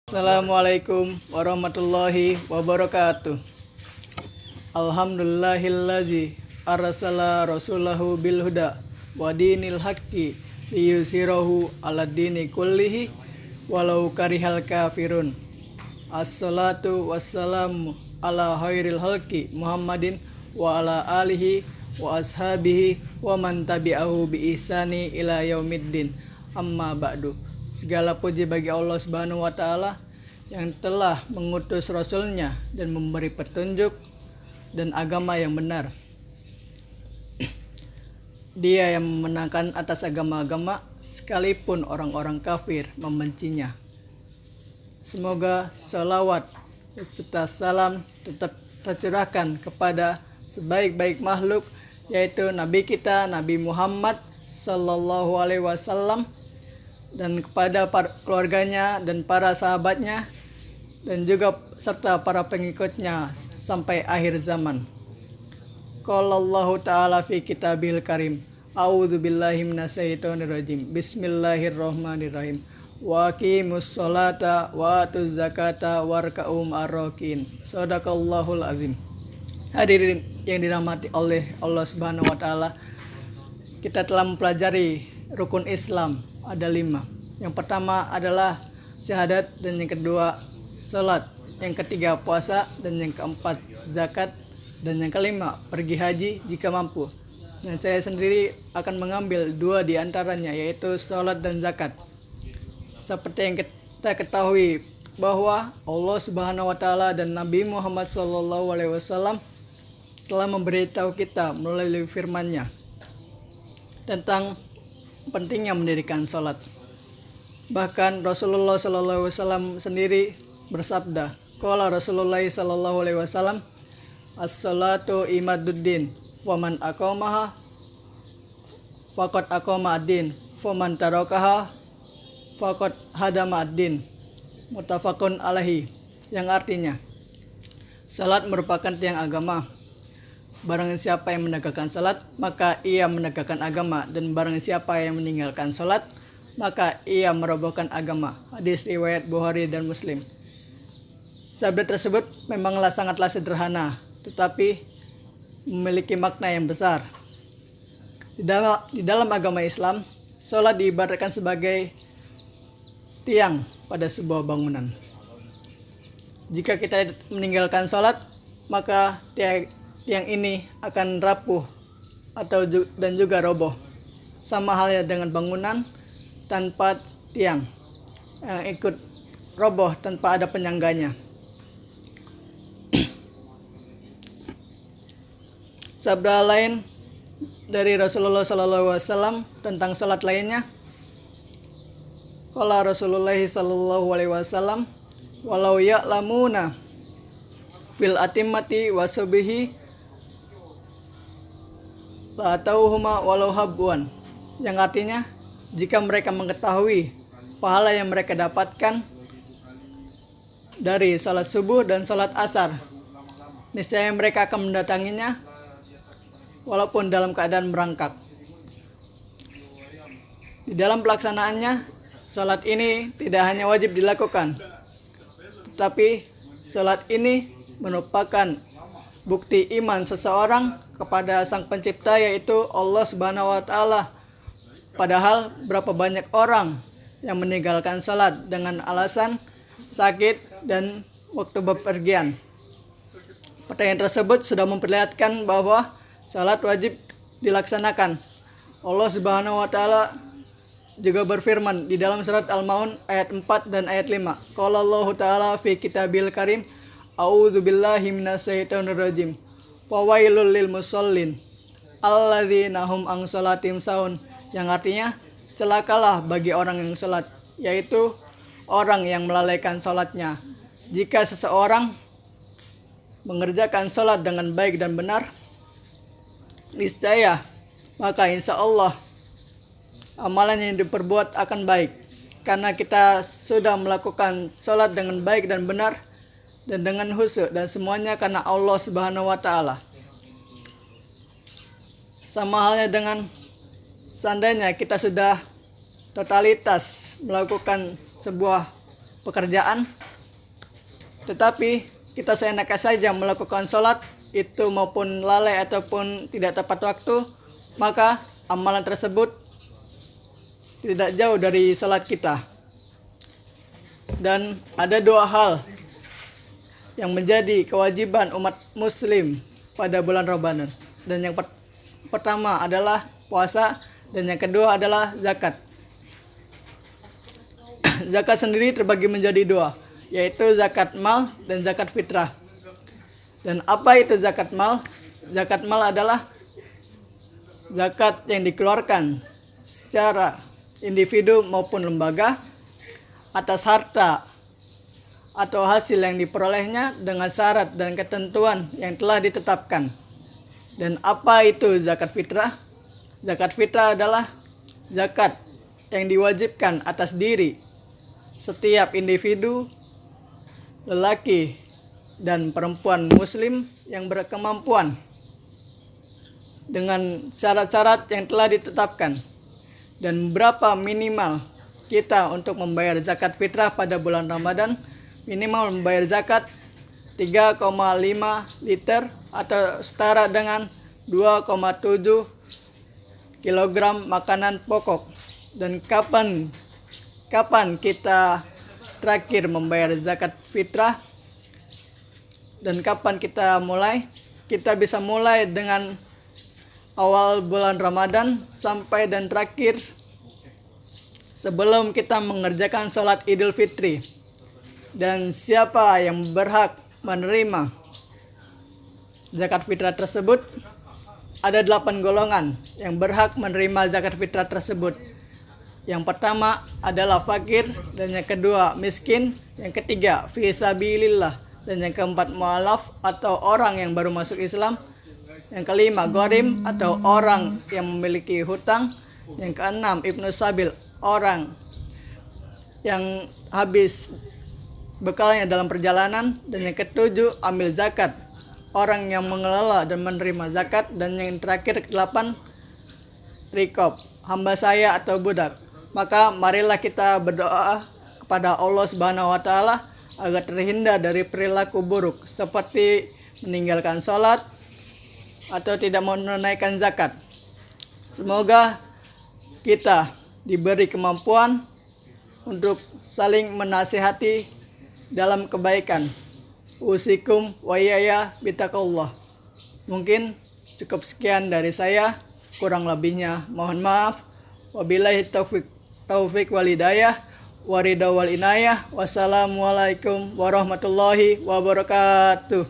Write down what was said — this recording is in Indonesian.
Assalamualaikum warahmatullahi wabarakatuh. Alhamdulillahillazi arsala rasulahu bil huda wa dinil haqqi liyuzhirahu ala dini kullihi walau karihal kafirun. Assalatu wassalamu ala khairil halqi Muhammadin wa ala alihi wa ashabihi wa man tabi'ahu bi ihsani ila yaumiddin. Amma ba'du. Segala puji bagi Allah Subhanahu wa taala yang telah mengutus rasulnya dan memberi petunjuk dan agama yang benar. Dia yang memenangkan atas agama-agama sekalipun orang-orang kafir membencinya. Semoga salawat serta salam tetap tercurahkan kepada sebaik-baik makhluk, yaitu Nabi kita Nabi Muhammad sallallahu alaihi wasallam, dan kepada keluarganya dan para sahabatnya, dan juga serta para pengikutnya sampai akhir zaman. Qala Allahu ta'ala fi kitabil karim, a'udzu billahi minasyaitonir rajim, bismillahirrahmanirrahim, wa aqimus sholata wa atuz zakata warka'u ma'arrakin. Shadaqallahul azim. Hadirin yang dirahmati oleh Allah Subhanahu wa taala, kita telah mempelajari rukun Islam. Ada 5. Yang pertama adalah syahadat, dan yang kedua salat, yang ketiga puasa, dan yang keempat zakat, dan yang kelima pergi haji jika mampu. Dan saya sendiri akan mengambil 2 di antaranya, yaitu salat dan zakat. Seperti yang kita ketahui bahwa Allah Subhanahu wa taala dan Nabi Muhammad sallallahu alaihi wasallam telah memberitahu kita melalui firman-Nya tentang pentingnya mendirikan salat. Bahkan Rasulullah sallallahu alaihi wasallam sendiri bersabda, qala Rasulullah sallallahu alaihi wasallam, as-salatu imaduddin wa man aqamaha faqad aqama ad-din wa man tarakaha faqad hadama ad-din. Muttafaqun alaihi, yang artinya salat merupakan tiang agama. Barang siapa yang menegakkan salat, maka ia menegakkan agama, dan barang siapa yang meninggalkan salat, maka ia merobohkan agama. Hadis riwayat Bukhari dan Muslim. Sabda tersebut memanglah sangatlah sederhana, tetapi memiliki makna yang besar. Di dalam agama Islam, salat diibaratkan sebagai tiang pada sebuah bangunan. Jika kita meninggalkan salat, maka tiang ini akan rapuh dan juga roboh. Sama halnya dengan bangunan tanpa tiang yang ikut roboh tanpa ada penyangganya. Sabda lain dari Rasulullah sallallahu alaihi wasallam tentang salat lainnya, qala Rasulullah sallallahu alaihi wasallam, walau ya'lamuna fil atimmati wasubihi la tauhuma walau habwan, yang artinya jika mereka mengetahui pahala yang mereka dapatkan dari salat subuh dan salat asar, niscaya mereka akan mendatanginya walaupun dalam keadaan merangkak. Di dalam pelaksanaannya, salat ini tidak hanya wajib dilakukan, tetapi salat ini merupakan bukti iman seseorang kepada Sang Pencipta, yaitu Allah Subhanahu wa taala. Padahal berapa banyak orang yang meninggalkan salat dengan alasan sakit dan waktu bepergian. Pertanyaan tersebut sudah memperlihatkan bahwa salat wajib dilaksanakan. Allah Subhanahu wa taala juga berfirman di dalam surat Al-Maun ayat 4 dan ayat 5. Qala Allahu ta'ala fi kitabil karim, a'udzu billahi minasyaitonir rajim. Fawailul lil musallin alladzina hum an sholatim sahun, yang artinya celakalah bagi orang yang salat, yaitu orang yang melalaikan salatnya. Jika seseorang mengerjakan salat dengan baik dan benar, niscaya maka insya Allah amalan yang diperbuat akan baik, karena kita sudah melakukan salat dengan baik dan benar dan dengan khusyuk, dan semuanya karena Allah Subhanahu wa taala. Sama halnya dengan seandainya kita sudah totalitas melakukan sebuah pekerjaan, tetapi kita seenaknya saja melakukan sholat itu maupun lalai ataupun tidak tepat waktu, maka amalan tersebut tidak jauh dari sholat kita. Dan ada dua hal yang menjadi kewajiban umat muslim pada bulan Ramadan. Dan yang pertama adalah puasa, dan yang kedua adalah zakat. Zakat sendiri terbagi menjadi dua, yaitu zakat mal dan zakat fitrah. Dan apa itu zakat mal? Zakat mal adalah zakat yang dikeluarkan secara individu maupun lembaga atas harta atau hasil yang diperolehnya dengan syarat dan ketentuan yang telah ditetapkan. Dan apa itu zakat fitrah? Zakat fitrah adalah zakat yang diwajibkan atas diri setiap individu, lelaki dan perempuan muslim yang berkemampuan dengan syarat-syarat yang telah ditetapkan. Dan berapa minimal kita untuk membayar zakat fitrah pada bulan Ramadan? Minimal membayar zakat 3,5 liter atau setara dengan 2,7 kilogram makanan pokok. Dan kapan kita terakhir membayar zakat fitrah dan kapan kita mulai? Kita bisa mulai dengan awal bulan Ramadan sampai dan terakhir sebelum kita mengerjakan sholat Idul Fitri. Dan siapa yang berhak menerima zakat fitrah tersebut? Ada 8 golongan yang berhak menerima zakat fitrah tersebut. Yang pertama adalah fakir, dan yang kedua miskin, yang ketiga fi sabilillah, dan yang keempat mu'alaf atau orang yang baru masuk Islam, yang kelima gharim atau orang yang memiliki hutang, yang keenam ibnu sabil, orang yang habis bekalnya dalam perjalanan, dan yang ketujuh amil zakat, orang yang mengelola dan menerima zakat, dan yang terakhir ke-8 rikob, hamba saya atau budak. Maka marilah kita berdoa kepada Allah Subhanahu wa taala agar terhindar dari perilaku buruk seperti meninggalkan sholat atau tidak menunaikan zakat. Semoga kita diberi kemampuan untuk saling menasihati dalam kebaikan. Usikum wa iyaya bitaqullah. Mungkin cukup sekian dari saya, kurang lebihnya mohon maaf. Wabillahi taufik wal hidayah, waridha wal inayah. Wassalamualaikum warahmatullahi wabarakatuh.